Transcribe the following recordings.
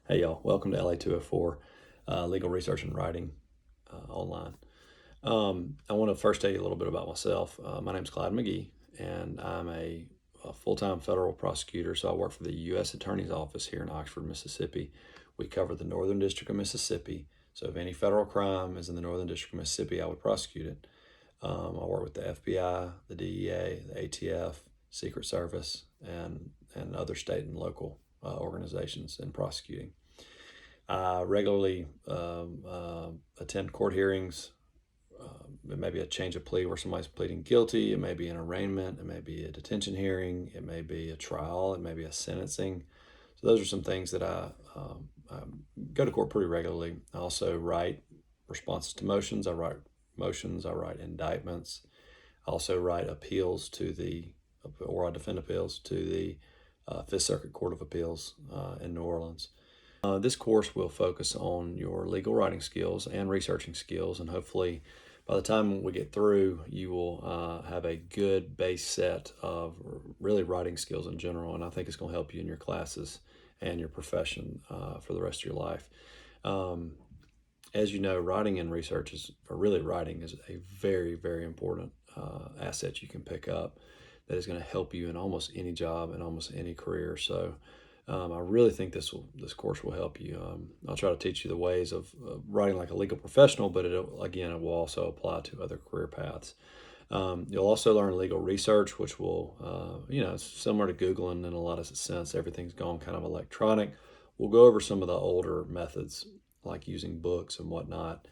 Hey y'all, welcome to LA204, Legal Research and Writing online. I want to first tell you a little bit about myself. My name's Clyde McGee, and I'm a full-time federal prosecutor, so I work for the U.S. Attorney's Office here in Oxford, Mississippi. We cover the Northern District of Mississippi, so if any federal crime is in the Northern District of Mississippi, I would prosecute it. I work with the FBI, the DEA, the ATF, Secret Service, and other state and local organizations in prosecuting. I regularly attend court hearings. It may be a change of plea where somebody's pleading guilty. It may be an arraignment. It may be a detention hearing. It may be a trial. It may be a sentencing. So those are some things that I go to court pretty regularly. I also write responses to motions. I write motions. I write indictments. I also write appeals or I defend appeals to the Fifth Circuit Court of Appeals in New Orleans. This course will focus on your legal writing skills and researching skills, and hopefully by the time we get through, you will have a good base set of really writing skills in general, and I think it's going to help you in your classes and your profession for the rest of your life. As you know, writing and research writing is a very, very important asset you can pick up that is going to help you in almost any job and almost any career. So I really think this course will help you. I'll try to teach you the ways of writing like a legal professional, but it will also apply to other career paths. You'll also learn legal research, which will, it's similar to Googling in a lot of sense. Everything's gone kind of electronic. We'll go over some of the older methods, like using books and whatnot,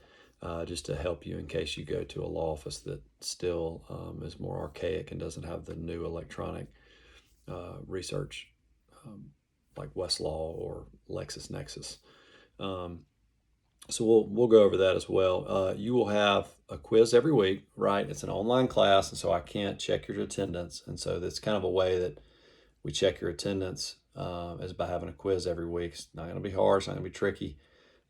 just to help you in case you go to a law office that still is more archaic and doesn't have the new electronic research. Like Westlaw or LexisNexis. So we'll go over that as well. You will have a quiz every week, right? It's an online class, and so I can't check your attendance. And so that's kind of a way that we check your attendance is by having a quiz every week. It's not going to be hard. It's not going to be tricky.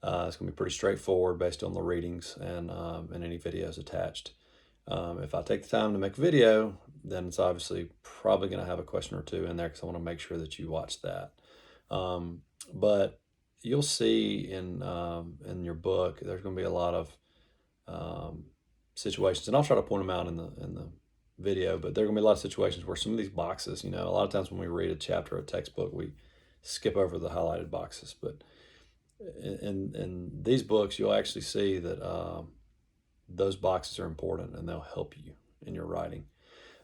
It's going to be pretty straightforward based on the readings and any videos attached. If I take the time to make a video, then it's obviously probably going to have a question or two in there because I want to make sure that you watch that. But you'll see in your book, there's going to be a lot of situations, and I'll try to point them out in the video. But there are going to be a lot of situations where some of these boxes, a lot of times when we read a chapter of a textbook, we skip over the highlighted boxes. But in these books, you'll actually see that those boxes are important, and they'll help you in your writing.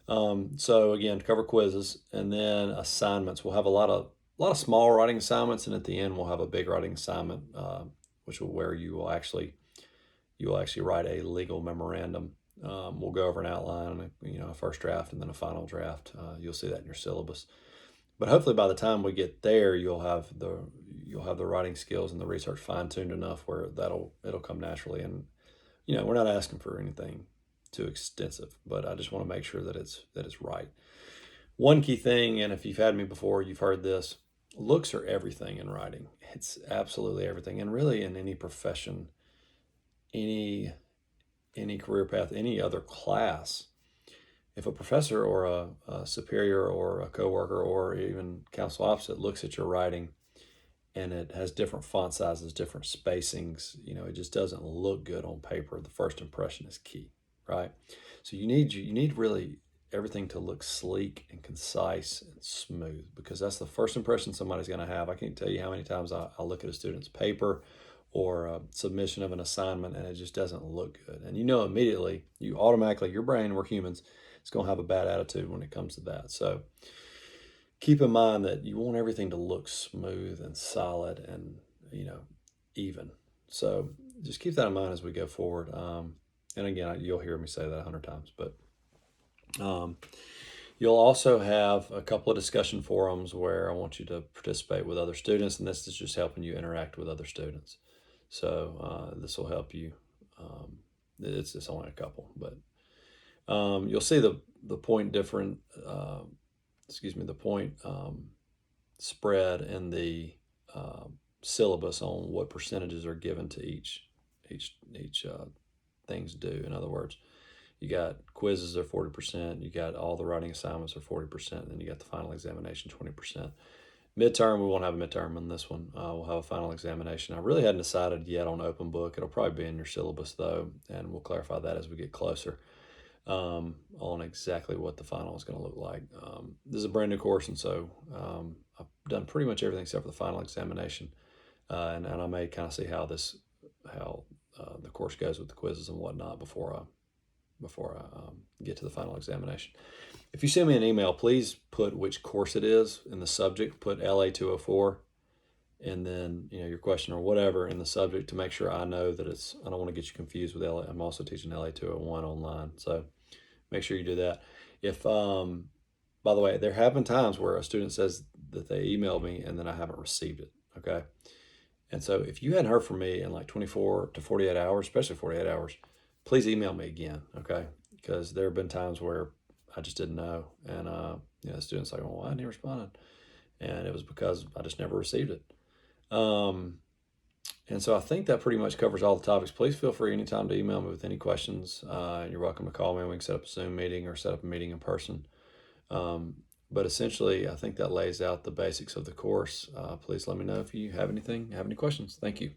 So again, cover quizzes and then assignments. We'll have a lot of small writing assignments, and at the end we'll have a big writing assignment, where you will actually write a legal memorandum. We'll go over an outline, a first draft and then a final draft. You'll see that in your syllabus. But hopefully by the time we get there, you'll have the writing skills and the research fine-tuned enough where it'll come naturally. And we're not asking for anything too extensive, but I just want to make sure that it's right. One key thing, and if you've had me before, you've heard this: looks are everything in writing. It's absolutely everything, and really in any profession, any career path, any other class. If a professor or a superior or a coworker or even counsel opposite looks at your writing and it has different font sizes, different spacings, it just doesn't look good on paper. The first impression is key, right? So you need really everything to look sleek and concise and smooth, because that's the first impression somebody's going to have. I can't tell you how many times I look at a student's paper or a submission of an assignment and it just doesn't look good. And immediately, your brain, we're humans, it's going to have a bad attitude when it comes to that. So keep in mind that you want everything to look smooth and solid and, even. So just keep that in mind as we go forward. And again, you'll hear me say that 100 times, but you'll also have a couple of discussion forums where I want you to participate with other students, and this is just helping you interact with other students. So this will help you. It's only a couple, but you'll see the point spread in the syllabus on what percentages are given to each things due. In other words, you got quizzes are 40%, you got all the writing assignments are 40%, and then you got the final examination 20%. Midterm, we won't have a midterm on this one. We'll have a final examination. I really hadn't decided yet on open book. It'll probably be in your syllabus though, and we'll clarify that as we get closer on exactly what the final is going to look like. This is a brand new course, and so I've done pretty much everything except for the final examination, and I may kind of see how the course goes with the quizzes and whatnot before I get to the final examination. If you send me an email, please put which course it is in the subject. Put LA204, and then your question or whatever in the subject to make sure I know that it's. I don't want to get you confused with LA. I'm also teaching LA201 online, so make sure you do that. If by the way, there have been times where a student says that they emailed me and then I haven't received it. Okay, and so if you hadn't heard from me in like 24 to 48 hours, especially 48 hours, please email me again. Okay, because there have been times where I just didn't know, and the students like, well, why didn't he respond? And it was because I just never received it. And so I think that pretty much covers all the topics. Please feel free anytime to email me with any questions. You're welcome to call me. We can set up a Zoom meeting or set up a meeting in person. But essentially, I think that lays out the basics of the course. Please let me know if you have any questions. Thank you.